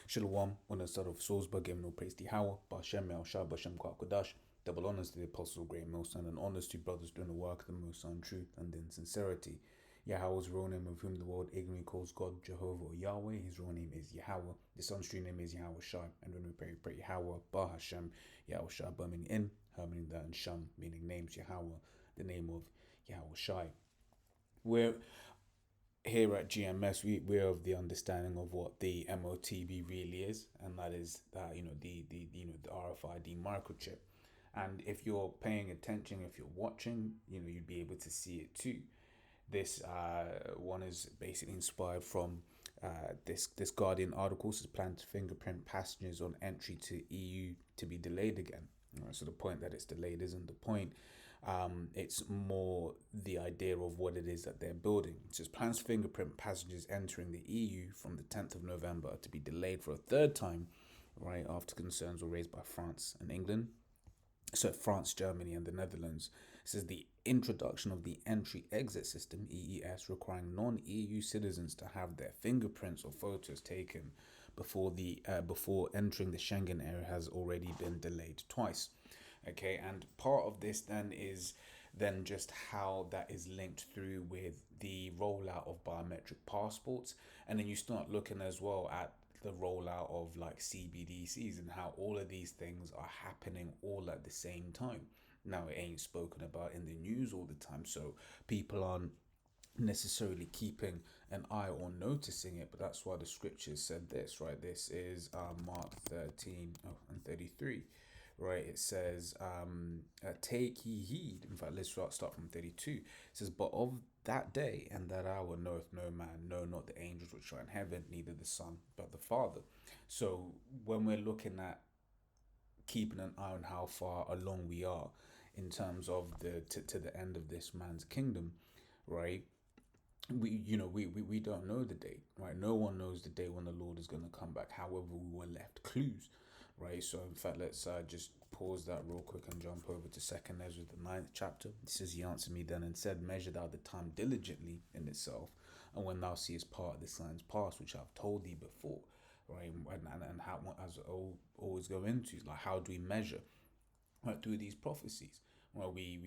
Shalom, on the start of Salzburg, giving no praise to Yahweh, Bashem, Yahushua, Bashem, Kwakadash. Double honors to the Apostle of Great Most and honors to brothers doing the work of the Most High in truth and in sincerity. Yahweh's real name, of whom the world ignorantly calls God, Jehovah, or Yahweh. His real name is Yahweh. The son's true name is Yahweh Shai. And when we pray Yahweh, Bah Hashem, Yahweh Shai, Bah meaning in, Her meaning that, and Sham meaning names, Yahweh, the name of Yahweh Shai. We're here at GMS, we're of the understanding of what the MOTB really is, and that is that the RFID microchip. And if you're paying attention, if you're watching, you'd be able to see it too. This one is basically inspired from this Guardian article. Says plan to fingerprint passengers on entry to EU to be delayed again. So the point that it's delayed isn't the point. It's more the idea of what it is that they're building. It says plans to fingerprint passengers entering the EU from the 10th of November to be delayed for a third time, right, after concerns were raised by France and England. So France, Germany, and the Netherlands. It says the introduction of the entry-exit system (EES), requiring non-EU citizens to have their fingerprints or photos taken before entering the Schengen area has already been delayed twice. Okay, and part of this then is just how that is linked through with the rollout of biometric passports, and then you start looking as well at the rollout of like CBDCs and how all of these things are happening all at the same time. Now, it ain't spoken about in the news all the time, so people aren't necessarily keeping an eye or noticing it, but that's why the scriptures said this, right? This is Mark 13 and 33, right? It says, take ye heed. In fact, let's start from 32. It says, but of that day and that hour knoweth no man, no, not the angels which are in heaven, neither the Son, but the Father. So when we're looking at keeping an eye on how far along we are in terms of to the end of this man's kingdom, right? We don't know the date, right? No one knows the day when the Lord is going to come back. However, we were left clues, right? So in fact, let's just pause that real quick and jump over to Second Ezra, the 9th chapter. It says, he answered me then and said, measure thou the time diligently in itself, and when thou seest part of the signs past, which I've told thee before, right? And how, as I always go into, like, how do we measure, right, through these prophecies? Well, we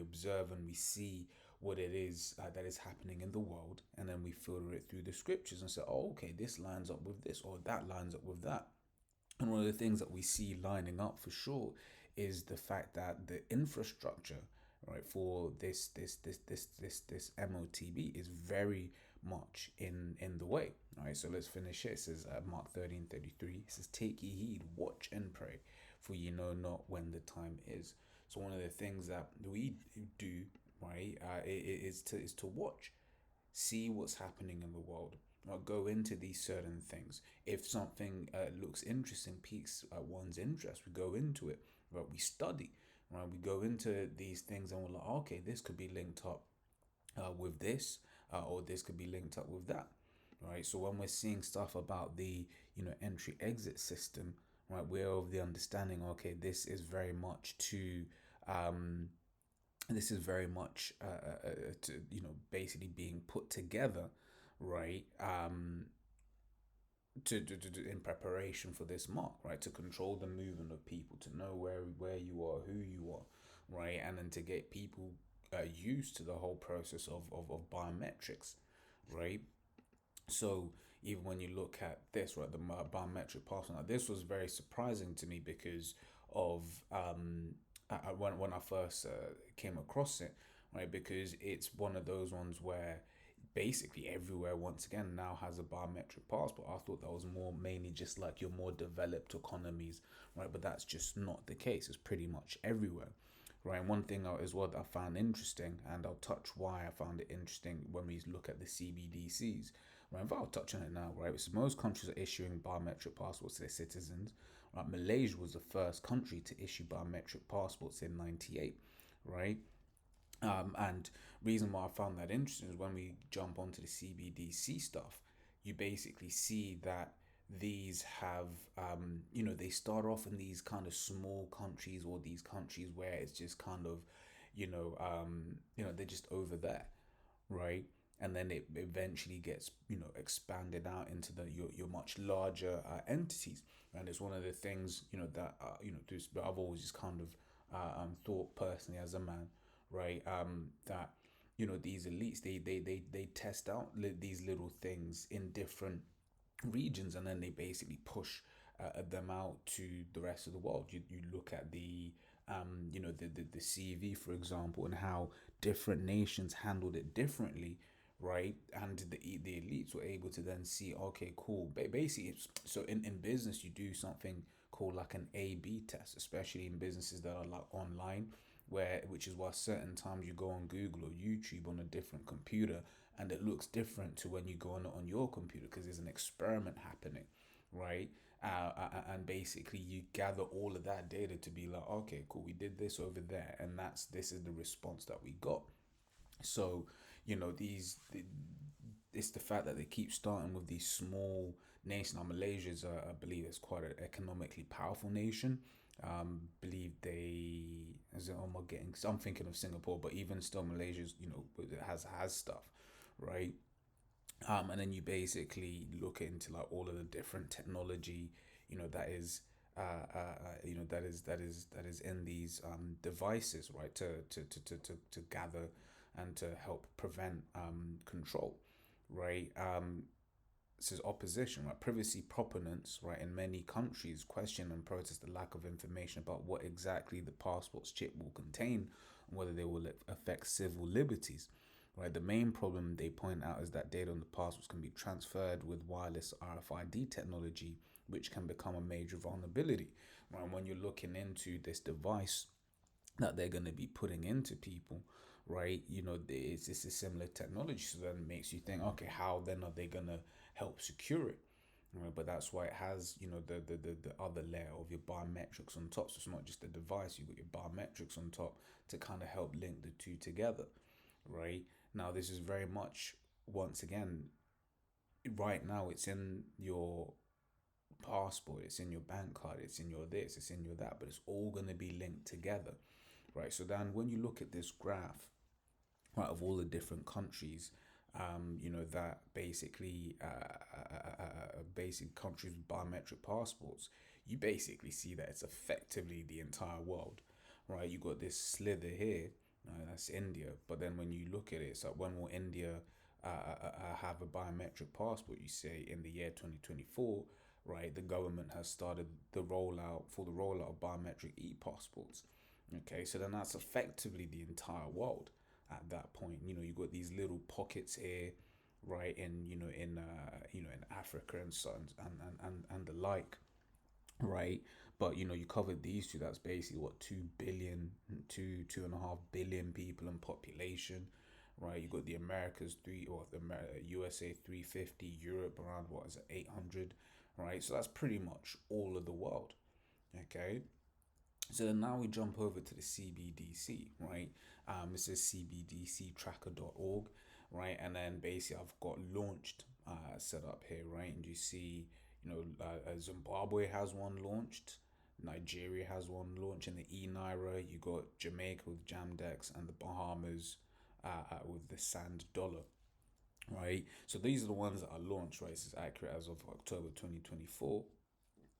observe and we see what it is that is happening in the world, and then we filter it through the scriptures and say, oh, okay, this lines up with this, or that lines up with that. And one of the things that we see lining up for sure is the fact that the infrastructure, right, for this MOTB is very much in the way. All right, so let's finish it. It says Mark 13:33. It says, take ye heed, watch and pray, for ye know not when the time is. So one of the things that we do, right, is to watch, see what's happening in the world. Go into these certain things. If something looks interesting, piques one's interest, we go into it. Right, we study. Right, we go into these things and we're like, okay, this could be linked up with this, or this could be linked up with that. Right, so when we're seeing stuff about the entry exit system, right, we're of the understanding, okay, this is very much to basically being put together, right, to in preparation for this mark, right, to control the movement of people, to know where you are, who you are, right, and then to get people used to the whole process of biometrics, right. So even when you look at this, right, the biometric passport, now this was very surprising to me because of when I first came across it, right, because it's one of those ones where basically everywhere once again now has a biometric passport. I thought that was more mainly just like your more developed economies, right, but that's just not the case. It's pretty much everywhere. Right, and one thing as well that I found interesting, and I'll touch why I found it interesting when we look at the CBDCs. Right, I'll touch on it now. Right, so most countries are issuing biometric passports to their citizens. Right, Malaysia was the first country to issue biometric passports in '98. Right, and reason why I found that interesting is when we jump onto the CBDC stuff, you basically see that these have, they start off in these kind of small countries, or these countries where it's just kind of, they're just over there, right? and then it eventually gets expanded out into your much larger entities. And it's one of the things that I've always just kind of thought personally as a man, right? That these elites, they test out these little things in different regions, and then they basically push them out to the rest of the world. You look at the CV, for example, and how different nations handled it differently, right? And the elites were able to then see, okay, cool. Basically, so in business, you do something called like an A/B test, especially in businesses that are like online, which is why certain times you go on Google or YouTube on a different computer, and it looks different to when you go on it on your computer, because there's an experiment happening, right? And basically you gather all of that data to be like, okay, cool, we did this over there, and this is the response that we got. So it's the fact that they keep starting with these small nations. Now Malaysia's, I believe, is quite an economically powerful nation. Believe they, as I'm getting, I'm thinking of Singapore, but even still, Malaysia's, it has stuff, right? And then you basically look into like all of the different technology, that is, that is in these devices, right? To gather and to help prevent control, right? Says opposition, right? Privacy proponents, right, in many countries question and protest the lack of information about what exactly the passport's chip will contain and whether they will affect civil liberties. Right, the main problem they point out is that data on the passports can be transferred with wireless RFID technology, which can become a major vulnerability. Right, when you're looking into this device that they're going to be putting into people, right? It's a similar technology, so then it makes you think, okay, how then are they going to help secure it? Right, but that's why it has, the other layer of your biometrics on top. So it's not just the device; you got your biometrics on top to kind of help link the two together, right? Now, this is very much, once again, right now, it's in your passport, it's in your bank card, it's in your this, it's in your that, but it's all going to be linked together, right? So then when you look at this graph, right, of all the different countries, that basically, basic countries with biometric passports, you basically see that it's effectively the entire world, right? You got this slither here, that's India, but then when you look at it, it's like, when will India have a biometric passport? You say in the year 2024, right? The government has started the rollout of biometric e-passports. Okay, so then that's effectively the entire world at that point. You got these little pockets here, right, in Africa and so and the like, right? But you covered these two. That's basically what, 2 billion, 2.5 billion people in population, right? You got the Americas the USA 350, Europe around, what is it, 800, right? So that's pretty much all of the world. Okay. So then now we jump over to the CBDC, right? This is cbdctracker.org, right? And then basically I've got launched set up here, right? And you see, Zimbabwe has one launched, Nigeria has one launched in the e-Naira. You got Jamaica with Jamdex, and the Bahamas with the Sand Dollar, right? So these are the ones that are launched, right? This is accurate as of October 2024.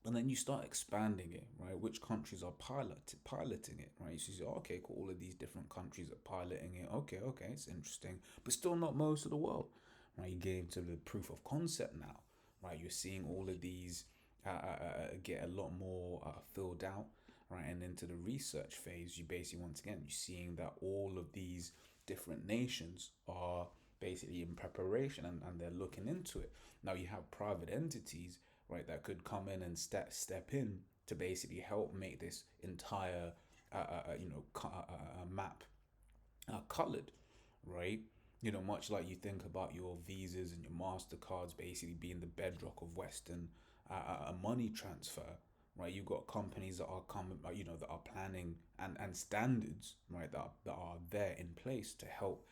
And then you start expanding it, right? Which countries are piloting it, right? So you say, okay, cool, all of these different countries are piloting it. Okay, it's interesting, but still not most of the world, right? You get into the proof of concept now, right? You're seeing all of these get a lot more filled out, right? And into the research phase, you basically, once again, you're seeing that all of these different nations are basically in preparation, and they're looking into it. Now you have private entities, right, that could come in and step in to basically help make this entire map colored, right? Much like you think about your visas and your Mastercards basically being the bedrock of Western money transfer, right? You've got companies that are coming, that are planning, and standards, right, that are there in place to help,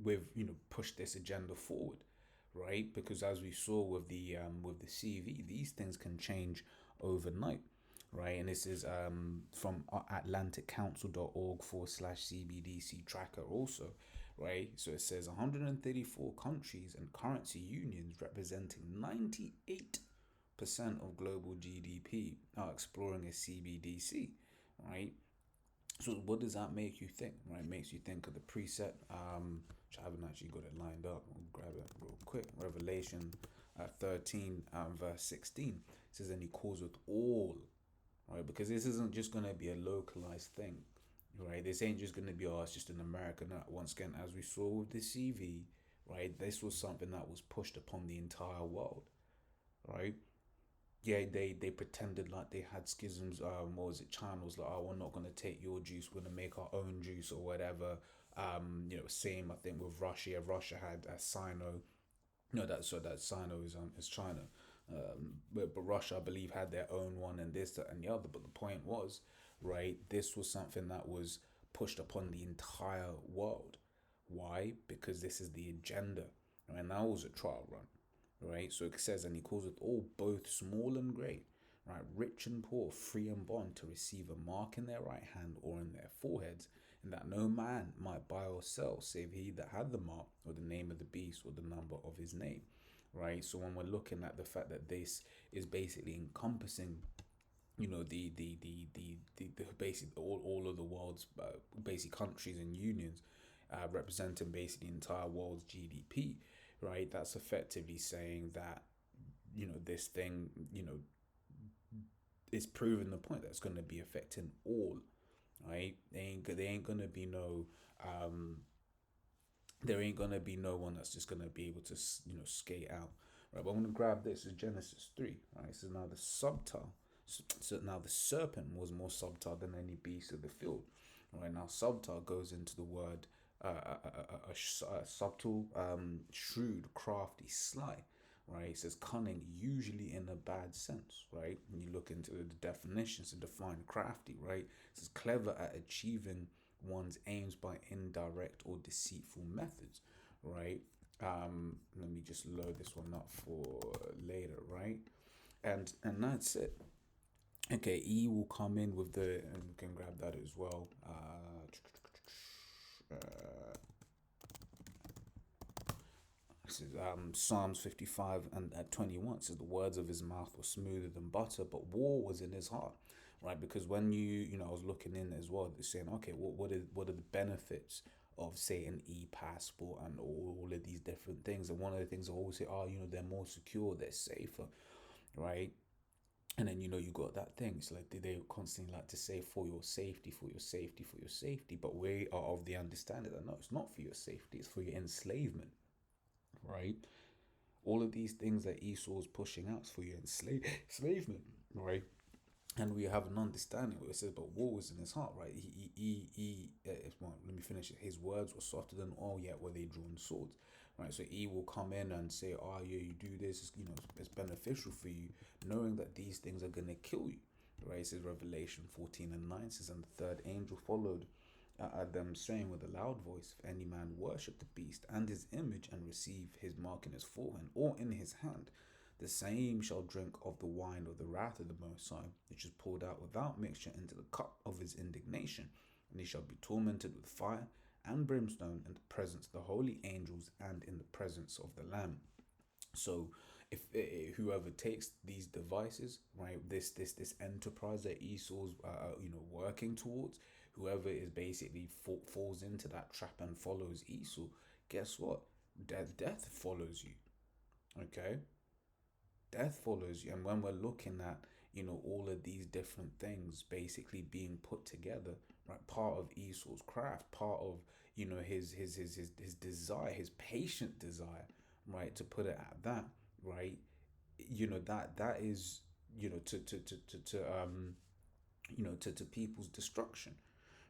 with push this agenda forward, right? Because as we saw with the CV, these things can change overnight, right? And this is from atlanticcouncil.org/CBDC tracker also, right? So it says 134 countries and currency unions representing 98% of global GDP are exploring a CBDC, right? So what does that make you think? Right, it makes you think of the preset, which I haven't actually got it lined up. I'll grab it real quick. Revelation 13 verse 16 says, and he calls with all, right? Because this isn't just going to be a localized thing, right? This ain't just going to be, oh, it's just an American. Once again, as we saw with the CV, right? This was something that was pushed upon the entire world, right? Yeah, they pretended like they had schisms. What was it? China was like, oh, we're not gonna take your juice. We're gonna make our own juice or whatever. Same I think with Russia. Yeah, Russia had a Sino. No, that Sino is China. But Russia, I believe, had their own one, and this, that, and the other. But the point was, right, this was something that was pushed upon the entire world. Why? Because this is the agenda. And that was a trial run, right? So it says, and he calls it all, both small and great, right, rich and poor, free and bond, to receive a mark in their right hand or in their foreheads, and that no man might buy or sell save he that had the mark or the name of the beast or the number of his name, right? So when we're looking at the fact that this is basically encompassing, the basic all of the world's basic countries and unions, representing basically the entire world's GDP, right? That's effectively saying that this thing is proving the point that it's going to be affecting all, right? They ain't gonna be no there ain't gonna be no one that's just gonna be able to skate out, right? But I'm gonna grab this is Genesis 3, right? So now the subtle, so now the serpent was more subtle than any beast of the field, right? Now subtle goes into the word subtle, shrewd, crafty, sly, right? It says cunning, usually in a bad sense, right? When you look into the definitions to define crafty, right? It says clever at achieving one's aims by indirect or deceitful methods, right? Let me just load this one up for later, right? And that's it. Okay, E will come in with the, and we can grab that as well. This is Psalms 55 and 21. It says the words of his mouth were smoother than butter, but war was in his heart, right? Because when I was looking in as well, they're saying, okay, what are the benefits of say an e-passport and all of these different things? And one of the things I always say, they're more secure, they're safer, right? And then you got that thing. It's like they constantly like to say for your safety, for your safety, for your safety. But we are of the understanding that no, it's not for your safety, it's for your enslavement, right? All of these things that Esau is pushing out is for your enslavement, right? And we have an understanding what it says, but war was in his heart, right? Well, let me finish it. His words were softer than oil, yet were they drawn swords, right? So he will come in and say, oh, yeah, you do this, it's beneficial for you, knowing that these things are going to kill you, right? It says Revelation 14 and 9 says, and the third angel followed them, saying with a loud voice, if any man worship the beast and his image and receive his mark in his forehead or in his hand, the same shall drink of the wine of the wrath of the Most High, which is poured out without mixture into the cup of his indignation, and he shall be tormented with fire and brimstone in the presence of the holy angels and in the presence of the Lamb. So, if whoever takes these devices, right, this enterprise that Esau's working towards, whoever is basically falls into that trap and follows Esau, guess what? Death follows you. Okay, death follows you. And when we're looking at all of these different things basically being put together, right, part of Esau's craft, part of his desire, his patient desire, right, to put it at that, right, that is to people's destruction,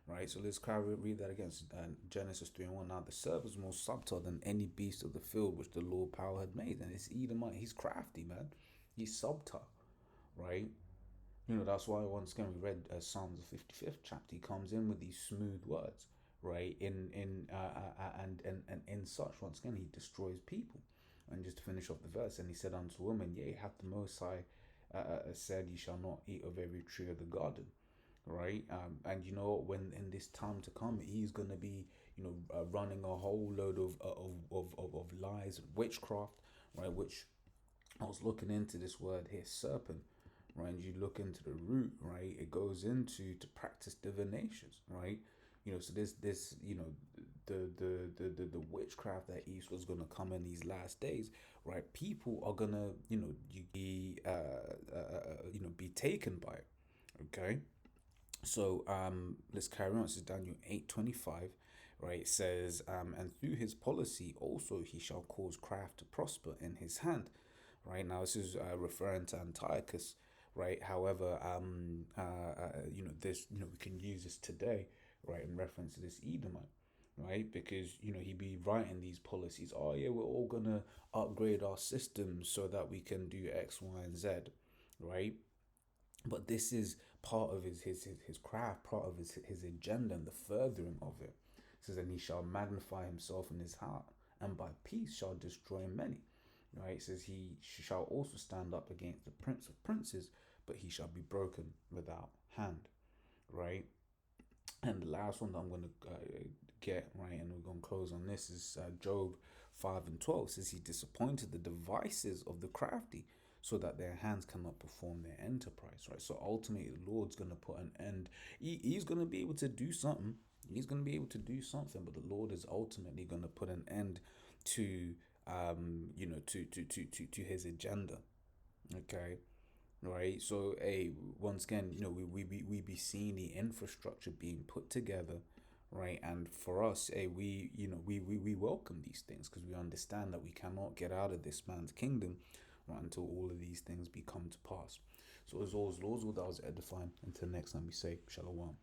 right? So let's read that again. Genesis 3 and 1. Now the serpent was more subtle than any beast of the field which the Lord power had made. And it's Edomite. He's crafty, man. He's subtle, right? That's why once again we read Psalms the 55th chapter. He comes in with these smooth words, right? And in such, once again, he destroys people. And just to finish off the verse, and he said unto woman, yea, hath the Most High said, ye shall not eat of every tree of the garden, right? And when in this time to come, he's going to be running a whole load of lies and witchcraft, right? Which I was looking into this word here, serpent, right? And you look into the root, right? It goes into to practice divinations, right? So this the witchcraft that East was gonna come in these last days, right? People are gonna be taken by it, okay? So let's carry on. This is Daniel 8:25, right? It says, and through his policy also he shall cause craft to prosper in his hand. Right now, this is referring to Antiochus, right? However, this we can use this today, right, in reference to this Edomite, right? Because he be writing these policies. Oh yeah, we're all gonna upgrade our systems so that we can do X, Y, and Z, right? But this is part of his craft, part of his agenda and the furthering of it. It says, and he shall magnify himself in his heart, and by peace shall destroy many. Right? It says he shall also stand up against the prince of princes, but he shall be broken without hand. Right? And the last one that I'm going to get, right, and we're going to close on this, is Job 5:12. It says he disappointed the devices of the crafty, so that their hands cannot perform their enterprise, right? So ultimately, the Lord's going to put an end. He's going to be able to do something. He's going to be able to do something, but the Lord is ultimately going to put an end to, to his agenda. Okay, right? So, once again, we be seeing the infrastructure being put together, right? And for us, we welcome these things because we understand that we cannot get out of this man's kingdom, right, until all of these things become to pass. So as always, Lord's will that was edifying. Until next time, we say Shalom.